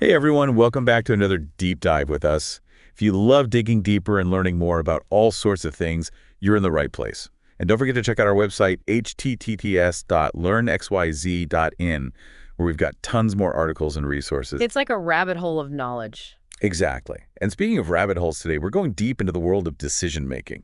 Hey everyone, welcome back to another deep dive with us. If you love digging deeper and learning more about all sorts of things, you're in the right place. And don't forget to check out our website, https://learnxyz.in, where we've got tons more articles and resources. It's like a rabbit hole of knowledge. Exactly. And speaking of rabbit holes today, we're going deep into the world of decision making.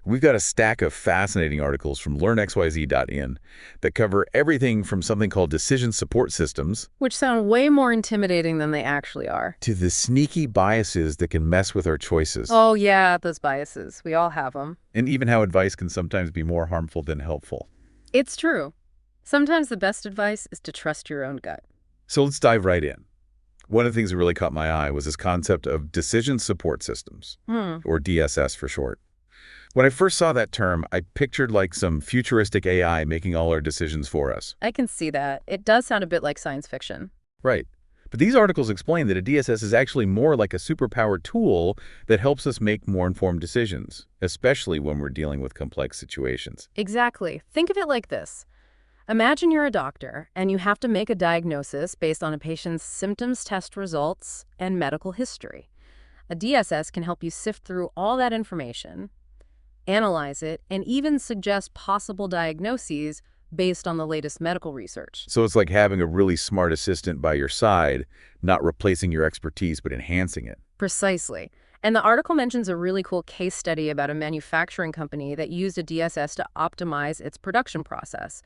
We've got a stack of fascinating articles from LearnXYZ.in that cover everything from something called decision support systems, Which sound way more intimidating than they actually are. to the sneaky biases that can mess with our choices, Oh yeah, those biases. We all have them. and even how advice can sometimes be more harmful than helpful. It's true. Sometimes the best advice is to trust your own gut. So let's dive right in. One of the things that really caught my eye was this concept of decision support systems, or DSS for short. When I first saw that term, I pictured like some futuristic AI making all our decisions for us. I can see that. It does sound a bit like science fiction. Right. But these articles explain that a DSS is actually more like a superpowered tool that helps us make more informed decisions, especially when we're dealing with complex situations. Exactly. Think of it like this. Imagine you're a doctor and you have to make a diagnosis based on a patient's symptoms, test results, and medical history. A DSS can help you sift through all that information, analyze it, and even suggest possible diagnoses based on the latest medical research. So it's like having a really smart assistant by your side, not replacing your expertise, but enhancing it. Precisely. And the article mentions a really cool case study about a manufacturing company that used a DSS to optimize its production process.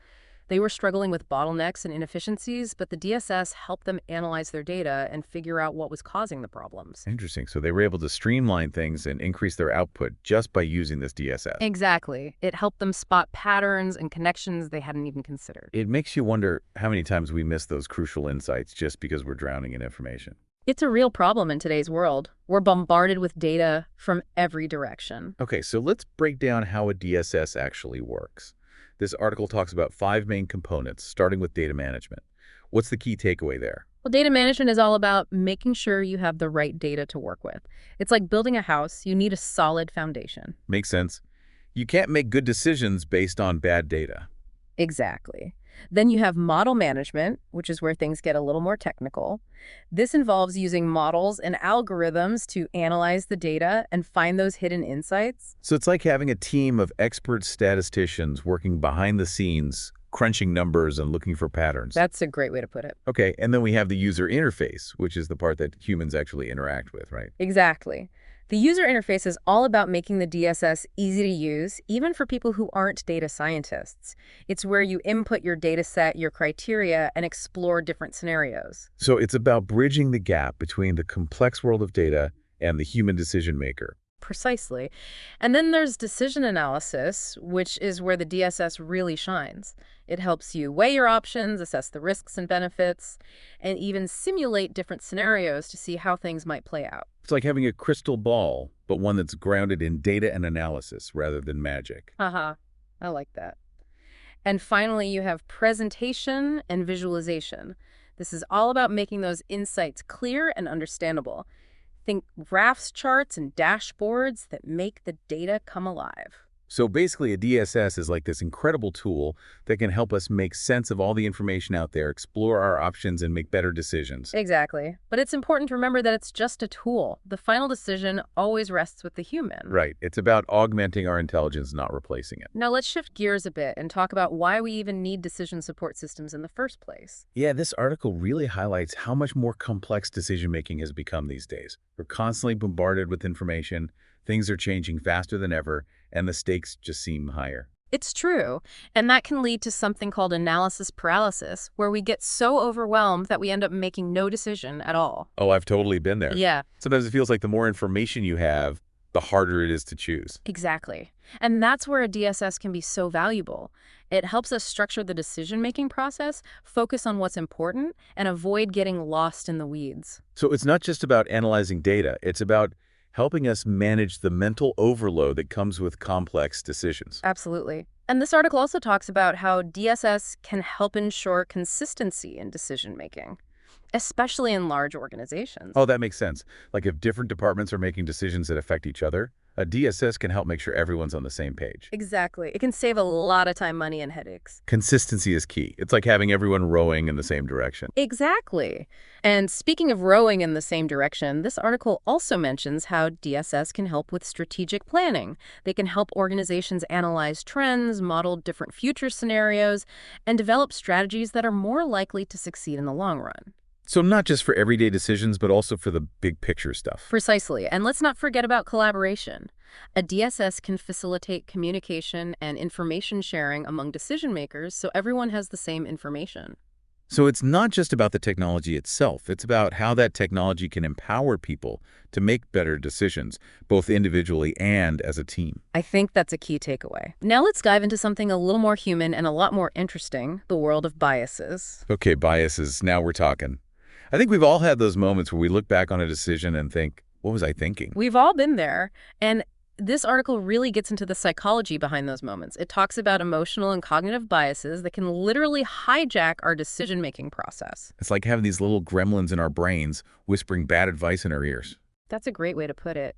They were struggling with bottlenecks and inefficiencies, but the DSS helped them analyze their data and figure out what was causing the problems. Interesting. So they were able to streamline things and increase their output just by using this DSS. Exactly. It helped them spot patterns and connections they hadn't even considered. It makes you wonder how many times we miss those crucial insights just because we're drowning in information. It's a real problem in today's world. We're bombarded with data from every direction. Okay, so let's break down how a DSS actually works. This article talks about 5 main components, starting with data management. What's the key takeaway there? Well, data management is all about making sure you have the right data to work with. It's like building a house. You need a solid foundation. Makes sense. You can't make good decisions based on bad data. Exactly. Then you have model management, which is where things get a little more technical. This involves using models and algorithms to analyze the data and find those hidden insights. So it's like having a team of expert statisticians working behind the scenes, crunching numbers and looking for patterns. That's a great way to put it. Okay, and then we have the user interface, which is the part that humans actually interact with, right? Exactly. The user interface is all about making the DSS easy to use, even for people who aren't data scientists. It's where you input your data set, your criteria, and explore different scenarios. So it's about bridging the gap between the complex world of data and the human decision maker. Precisely. And then there's decision analysis, which is where the DSS really shines. It helps you weigh your options, assess the risks and benefits, and even simulate different scenarios to see how things might play out. It's like having a crystal ball, but one that's grounded in data and analysis rather than magic. Haha, I like that. And finally, you have presentation and visualization. This is all about making those insights clear and understandable. Think graphs, charts, and dashboards that make the data come alive. So basically, a DSS is like this incredible tool that can help us make sense of all the information out there, explore our options, and make better decisions. Exactly. But it's important to remember that it's just a tool. The final decision always rests with the human. Right. It's about augmenting our intelligence, not replacing it. Now let's shift gears a bit and talk about why we even need decision support systems in the first place. Yeah, this article really highlights how much more complex decision-making has become these days. We're constantly bombarded with information, things are changing faster than ever, and the stakes just seem higher. It's true, and that can lead to something called analysis paralysis, where we get so overwhelmed that we end up making no decision at all. Oh, I've totally been there. Yeah, Sometimes it feels like the more information you have, the harder it is to choose. exactly. And that's where a DSS can be so valuable. It helps us structure the decision-making process, focus on what's important, and avoid getting lost in the weeds. So it's not just about analyzing data, it's about helping us manage the mental overload that comes with complex decisions. Absolutely. And this article also talks about how DSS can help ensure consistency in decision-making, especially in large organizations. Oh, that makes sense. Like if different departments are making decisions that affect each other, A DSS can help make sure everyone's on the same page. Exactly. It can save a lot of time, money, and headaches. Consistency is key. It's like having everyone rowing in the same direction. Exactly. And speaking of rowing in the same direction, this article also mentions how DSS can help with strategic planning. They can help organizations analyze trends, model different future scenarios, and develop strategies that are more likely to succeed in the long run. So not just for everyday decisions, but also for the big picture stuff. Precisely. And let's not forget about collaboration. A DSS can facilitate communication and information sharing among decision makers so everyone has the same information. So it's not just about the technology itself. It's about how that technology can empower people to make better decisions, both individually and as a team. I think that's a key takeaway. Now let's dive into something a little more human and a lot more interesting, the world of biases. Okay, biases. Now we're talking. I think we've all had those moments where we look back on a decision and think, what was I thinking? We've all been there, and this article really gets into the psychology behind those moments. It talks about emotional and cognitive biases that can literally hijack our decision-making process. It's like having these little gremlins in our brains whispering bad advice in our ears. That's a great way to put it.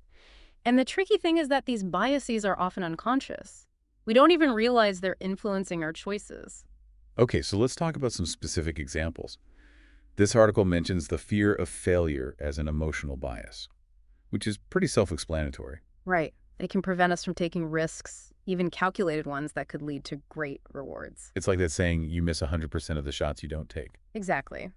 And the tricky thing is that these biases are often unconscious. We don't even realize they're influencing our choices. Okay, so let's talk about some specific examples. This article mentions the fear of failure as an emotional bias, which is pretty self-explanatory. Right. It can prevent us from taking risks, even calculated ones that could lead to great rewards. It's like that saying, you miss 100% of the shots you don't take. Exactly.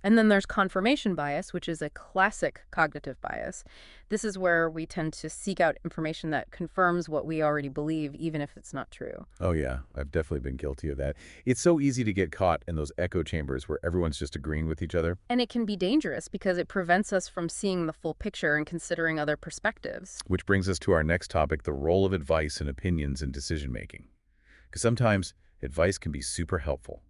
And then there's confirmation bias, which is a classic cognitive bias. This is where we tend to seek out information that confirms what we already believe, even if it's not true. Oh yeah, I've definitely been guilty of that. It's so easy to get caught in those echo chambers where everyone's just agreeing with each other. And it can be dangerous because it prevents us from seeing the full picture and considering other perspectives. Which brings us to our next topic, the role of advice and opinions in decision-making. Because sometimes advice can be super helpful,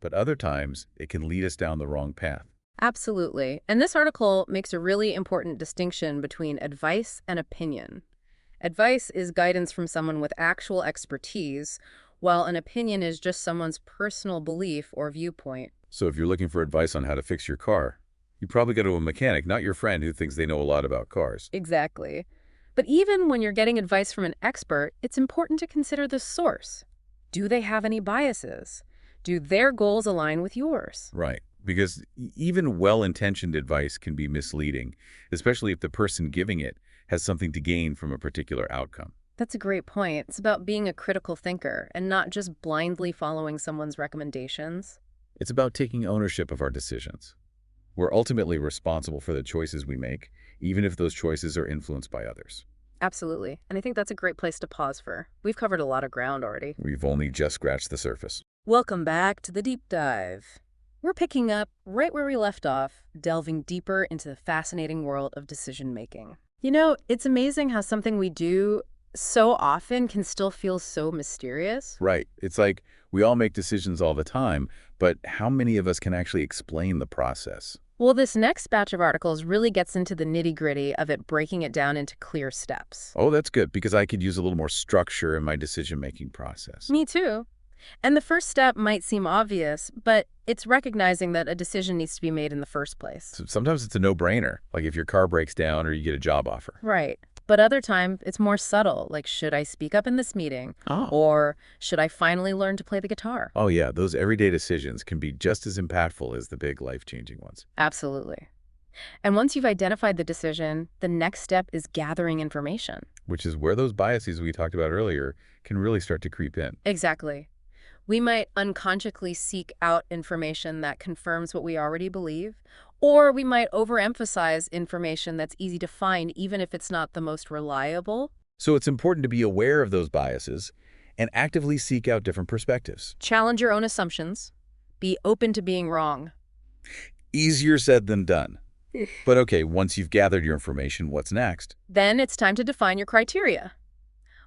but other times it can lead us down the wrong path. Absolutely. And this article makes a really important distinction between advice and opinion. Advice is guidance from someone with actual expertise, while an opinion is just someone's personal belief or viewpoint. So if you're looking for advice on how to fix your car, you probably go to a mechanic, not your friend who thinks they know a lot about cars. Exactly. But even when you're getting advice from an expert, it's important to consider the source. Do they have any biases? Do their goals align with yours? Right. Because even well-intentioned advice can be misleading, especially if the person giving it has something to gain from a particular outcome. That's a great point. It's about being a critical thinker and not just blindly following someone's recommendations. It's about taking ownership of our decisions. We're ultimately responsible for the choices we make, even if those choices are influenced by others. Absolutely. And I think that's a great place to pause for. We've covered a lot of ground already. We've only just scratched the surface. Welcome back to the deep dive. We're picking up right where we left off, delving deeper into the fascinating world of decision-making. You know, it's amazing how something we do so often can still feel so mysterious. Right. It's like we all make decisions all the time, but how many of us can actually explain the process? Well, this next batch of articles really gets into the nitty-gritty of it, breaking it down into clear steps. Oh, that's good, because I could use a little more structure in my decision-making process. Me too. And the first step might seem obvious, but it's recognizing that a decision needs to be made in the first place. So sometimes it's a no-brainer, like if your car breaks down or you get a job offer. Right. But other times, it's more subtle, like should I speak up in this meeting? Oh. Or should I finally learn to play the guitar? Oh yeah, those everyday decisions can be just as impactful as the big life-changing ones. Absolutely. And once you've identified the decision, the next step is gathering information. Which is where those biases we talked about earlier can really start to creep in. Exactly. We might unconsciously seek out information that confirms what we already believe, or we might overemphasize information that's easy to find even if it's not the most reliable. So it's important to be aware of those biases and actively seek out different perspectives. Challenge your own assumptions. Be open to being wrong. Easier said than done. But okay, once you've gathered your information, what's next? Then it's time to define your criteria.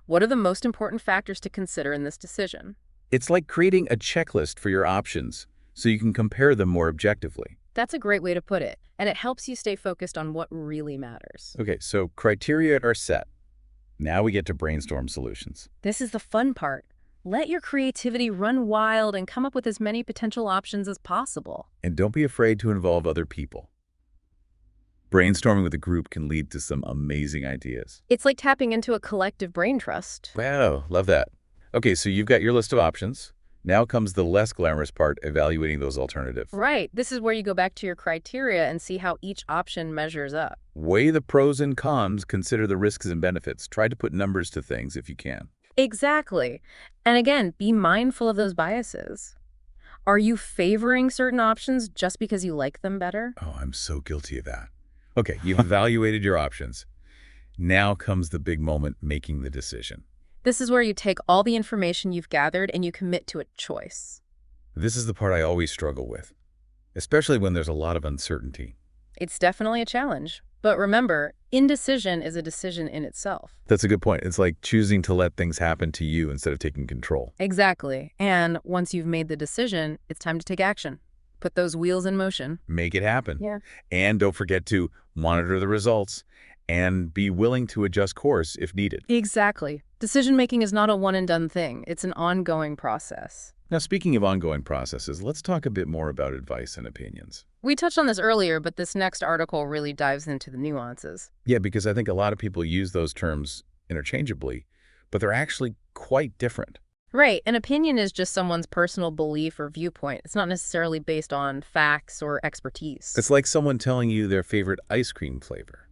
What are the most important factors to consider in this decision? It's like creating a checklist for your options so you can compare them more objectively. That's a great way to put it, and it helps you stay focused on what really matters. Okay, so criteria are set. Now we get to brainstorm solutions. This is the fun part. Let your creativity run wild and come up with as many potential options as possible. And don't be afraid to involve other people. Brainstorming with a group can lead to some amazing ideas. It's like tapping into a collective brain trust. Wow, love that. Okay, so you've got your list of options. Now comes the less glamorous part, evaluating those alternatives. Right. This is where you go back to your criteria and see how each option measures up. Weigh the pros and cons, consider the risks and benefits. Try to put numbers to things if you can. Exactly. And again, be mindful of those biases. Are you favoring certain options just because you like them better? Oh, I'm so guilty of that. Okay, you've evaluated your options. Now comes the big moment, making the decision. This is where you take all the information you've gathered and you commit to a choice. This is the part I always struggle with, especially when there's a lot of uncertainty. It's definitely a challenge. But remember, indecision is a decision in itself. That's a good point. It's like choosing to let things happen to you instead of taking control. Exactly. And once you've made the decision, it's time to take action. Put those wheels in motion. Make it happen. Yeah. And don't forget to monitor the results and be willing to adjust course if needed. Exactly. Decision-making is not a one-and-done thing. It's an ongoing process. Now, speaking of ongoing processes, let's talk a bit more about advice and opinions. We touched on this earlier, but this next article really dives into the nuances. Yeah, because I think a lot of people use those terms interchangeably, but they're actually quite different. Right. An opinion is just someone's personal belief or viewpoint. It's not necessarily based on facts or expertise. It's like someone telling you their favorite ice cream flavor.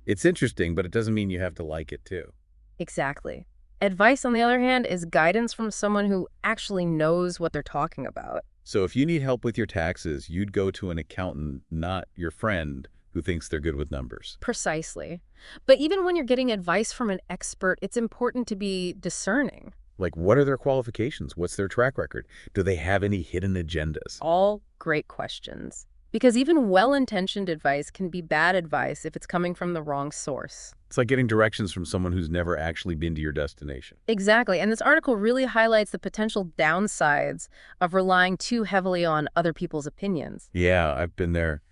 It's interesting, but it doesn't mean you have to like it too. Exactly. Advice, on the other hand, is guidance from someone who actually knows what they're talking about. So if you need help with your taxes, you'd go to an accountant, not your friend who thinks they're good with numbers. Precisely. But even when you're getting advice from an expert, it's important to be discerning. Like, what are their qualifications? What's their track record? Do they have any hidden agendas? All great questions. Because even well-intentioned advice can be bad advice if it's coming from the wrong source. It's like getting directions from someone who's never actually been to your destination. Exactly. And this article really highlights the potential downsides of relying too heavily on other people's opinions. Yeah, I've been there.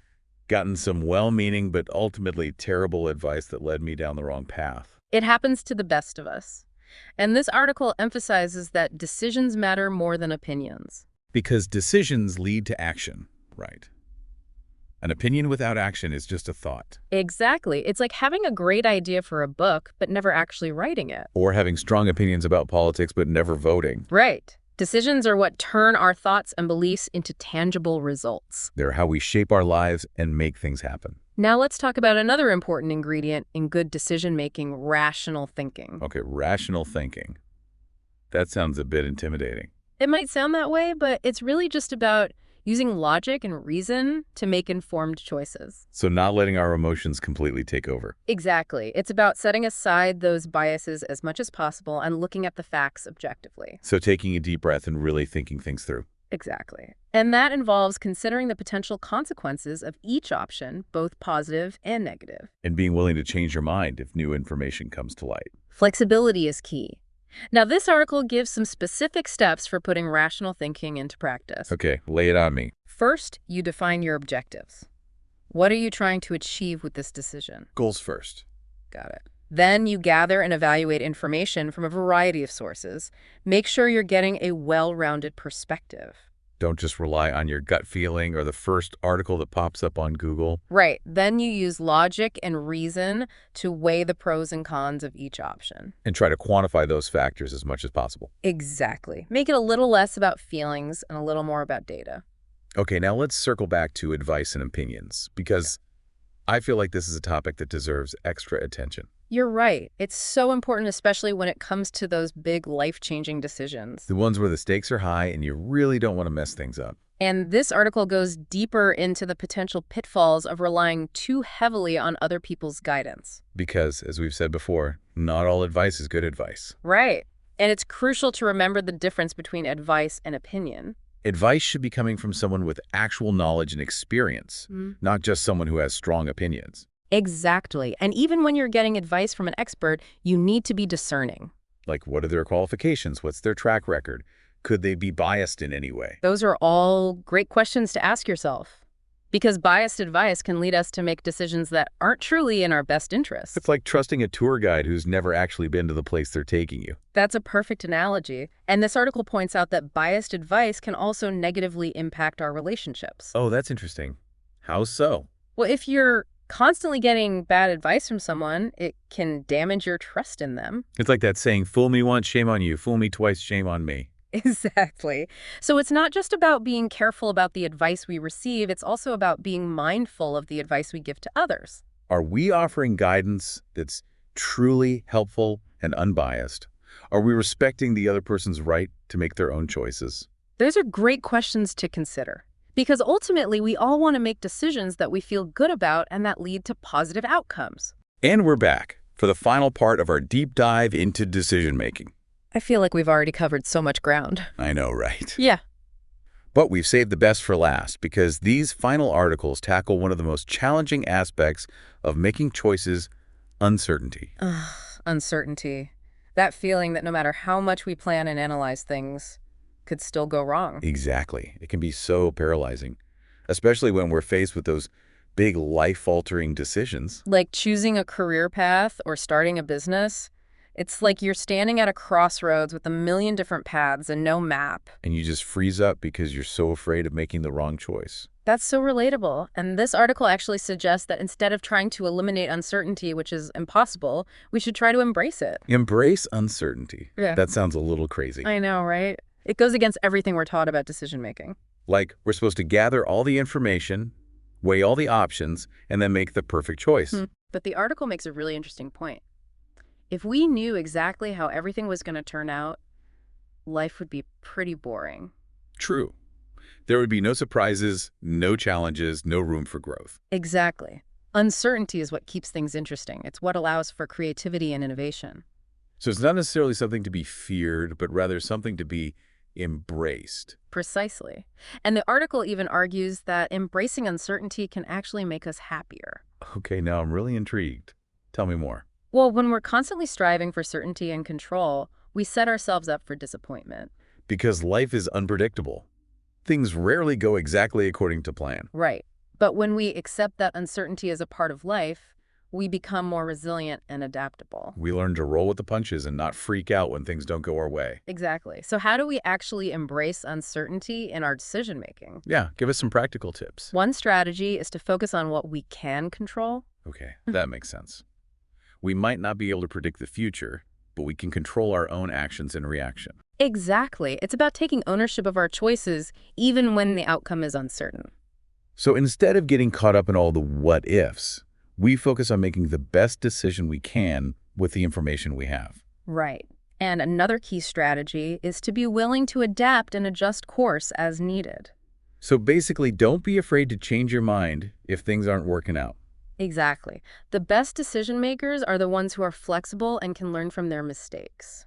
Gotten some well-meaning but ultimately terrible advice that led me down the wrong path. It happens to the best of us. And this article emphasizes that decisions matter more than opinions. Because decisions lead to action, right? An opinion without action is just a thought. Exactly. It's like having a great idea for a book, but never actually writing it. Or having strong opinions about politics, but never voting. Right. Decisions are what turn our thoughts and beliefs into tangible results. They're how we shape our lives and make things happen. Now let's talk about another important ingredient in good decision-making, rational thinking. Okay, rational thinking. That sounds a bit intimidating. It might sound that way, but it's really just about using logic and reason to make informed choices. So not letting our emotions completely take over. Exactly. It's about setting aside those biases as much as possible and looking at the facts objectively. So taking a deep breath and really thinking things through. Exactly. And that involves considering the potential consequences of each option, both positive and negative. And being willing to change your mind if new information comes to light. Flexibility is key. Now, this article gives some specific steps for putting rational thinking into practice. Okay, lay it on me. First, you define your objectives. What are you trying to achieve with this decision? Goals first. Got it. Then you gather and evaluate information from a variety of sources. Make sure you're getting a well-rounded perspective. Don't just rely on your gut feeling or the first article that pops up on Google. Right. Then you use logic and reason to weigh the pros and cons of each option. And try to quantify those factors as much as possible. Exactly. Make it a little less about feelings and a little more about data. Okay, now let's circle back to advice and opinions, because I feel like this is a topic that deserves extra attention. You're right. It's so important, especially when it comes to those big life-changing decisions. The ones where the stakes are high and you really don't want to mess things up. And this article goes deeper into the potential pitfalls of relying too heavily on other people's guidance. Because, as we've said before, not all advice is good advice. Right. And it's crucial to remember the difference between advice and opinion. Advice should be coming from someone with actual knowledge and experience, not just someone who has strong opinions. Exactly. And even when you're getting advice from an expert, you need to be discerning. Like, what are their qualifications? What's their track record? Could they be biased in any way? Those are all great questions to ask yourself. Because biased advice can lead us to make decisions that aren't truly in our best interest. It's like trusting a tour guide who's never actually been to the place they're taking you. That's a perfect analogy. And this article points out that biased advice can also negatively impact our relationships. Oh, that's interesting. How so? Well, if you're Constantly getting bad advice from someone, it can damage your trust in them. It's like that saying, fool me once, shame on you. Fool me twice, shame on me. Exactly. So it's not just about being careful about the advice we receive, it's also about being mindful of the advice we give to others. Are we offering guidance that's truly helpful and unbiased? Are we respecting the other person's right to make their own choices? Those are great questions to consider. Because ultimately, we all want to make decisions that we feel good about and that lead to positive outcomes. And we're back for the final part of our deep dive into decision-making. I feel like we've already covered so much ground. I know, right? Yeah. But we've saved the best for last because these final articles tackle one of the most challenging aspects of making choices: uncertainty. Uncertainty. That feeling that no matter how much we plan and analyze things, could still go wrong. Exactly. It can be so paralyzing, especially when we're faced with those big life-altering decisions. Like choosing a career path or starting a business. It's like you're standing at a crossroads with a million different paths and no map. And you just freeze up because you're so afraid of making the wrong choice. That's so relatable. And this article actually suggests that instead of trying to eliminate uncertainty, which is impossible, we should try to embrace it. Embrace uncertainty. Yeah. That sounds a little crazy. I know, right? It goes against everything we're taught about decision-making. Like, we're supposed to gather all the information, weigh all the options, and then make the perfect choice. But the article makes a really interesting point. If we knew exactly how everything was going to turn out, life would be pretty boring. True. There would be no surprises, no challenges, no room for growth. Exactly. Uncertainty is what keeps things interesting. It's what allows for creativity and innovation. So it's not necessarily something to be feared, but rather something to be embraced. Precisely. And the article even argues that embracing uncertainty can actually make us happier. Okay, now I'm really intrigued. Tell me more. Well, when we're constantly striving for certainty and control, we set ourselves up for disappointment. Because life is unpredictable. Things rarely go exactly according to plan. Right. But when we accept that uncertainty is a part of life, we become more resilient and adaptable. We learn to roll with the punches and not freak out when things don't go our way. Exactly. So how do we actually embrace uncertainty in our decision-making? Yeah, give us some practical tips. One strategy is to focus on what we can control. Okay, that makes sense. We might not be able to predict the future, but we can control our own actions and reaction. Exactly. It's about taking ownership of our choices, even when the outcome is uncertain. So instead of getting caught up in all the what-ifs, we focus on making the best decision we can with the information we have. Right. And another key strategy is to be willing to adapt and adjust course as needed. So basically, don't be afraid to change your mind if things aren't working out. Exactly. The best decision makers are the ones who are flexible and can learn from their mistakes.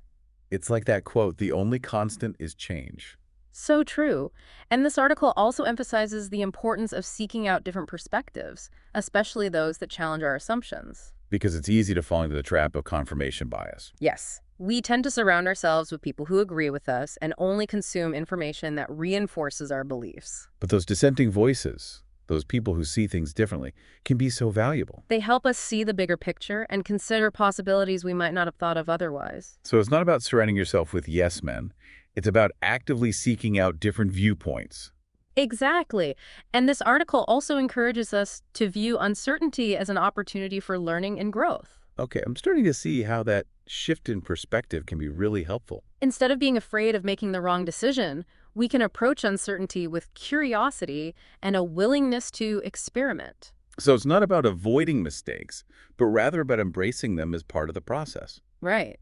It's like that quote, the only constant is change. So true. And this article also emphasizes the importance of seeking out different perspectives, especially those that challenge our assumptions. Because it's easy to fall into the trap of confirmation bias. Yes. We tend to surround ourselves with people who agree with us and only consume information that reinforces our beliefs. But those dissenting voices, those people who see things differently, can be so valuable. They help us see the bigger picture and consider possibilities we might not have thought of otherwise. So it's not about surrounding yourself with yes men. It's about actively seeking out different viewpoints. Exactly. And this article also encourages us to view uncertainty as an opportunity for learning and growth. Okay, I'm starting to see how that shift in perspective can be really helpful. Instead of being afraid of making the wrong decision, we can approach uncertainty with curiosity and a willingness to experiment. So it's not about avoiding mistakes, but rather about embracing them as part of the process. Right.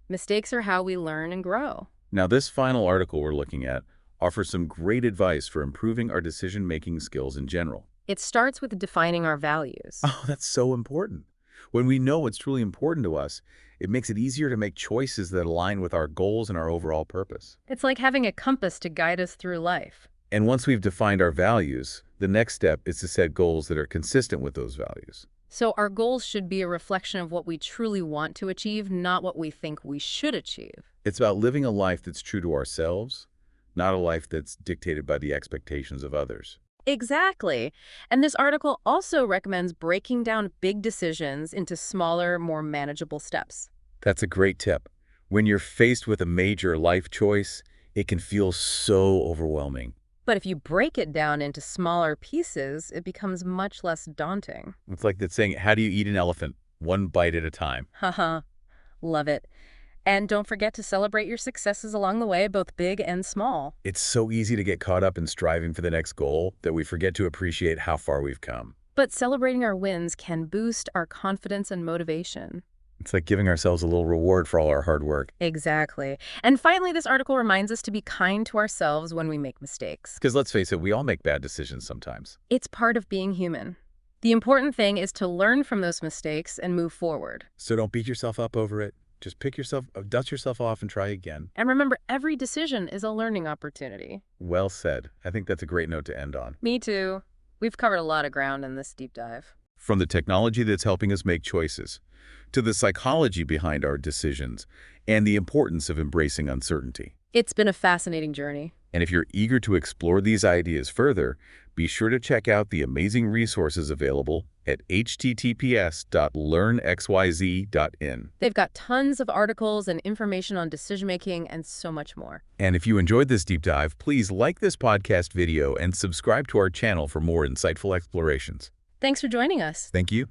Mistakes are how we learn and grow. Now, this final article we're looking at offers some great advice for improving our decision-making skills in general. It starts with defining our values. Oh, that's so important. When we know what's truly important to us, it makes it easier to make choices that align with our goals and our overall purpose. It's like having a compass to guide us through life. And once we've defined our values, the next step is to set goals that are consistent with those values. So our goals should be a reflection of what we truly want to achieve, not what we think we should achieve. It's about living a life that's true to ourselves, not a life that's dictated by the expectations of others. Exactly. And this article also recommends breaking down big decisions into smaller, more manageable steps. That's a great tip. When you're faced with a major life choice, it can feel so overwhelming. But if you break it down into smaller pieces, it becomes much less daunting. It's like that saying, how do you eat an elephant? One bite at a time. Haha, love it. And don't forget to celebrate your successes along the way, both big and small. It's so easy to get caught up in striving for the next goal that we forget to appreciate how far we've come. But celebrating our wins can boost our confidence and motivation. It's like giving ourselves a little reward for all our hard work. Exactly. And finally, this article reminds us to be kind to ourselves when we make mistakes. Because let's face it, we all make bad decisions sometimes. It's part of being human. The important thing is to learn from those mistakes and move forward. So don't beat yourself up over it. Just dust yourself off and try again. And remember, every decision is a learning opportunity. Well said. I think that's a great note to end on. Me too. We've covered a lot of ground in this deep dive. From the technology that's helping us make choices, to the psychology behind our decisions, and the importance of embracing uncertainty. It's been a fascinating journey. And if you're eager to explore these ideas further, be sure to check out the amazing resources available at https://learnxyz-in. They've got tons of articles and information on decision-making and so much more. And if you enjoyed this deep dive, please like this podcast video and subscribe to our channel for more insightful explorations. Thanks for joining us. Thank you.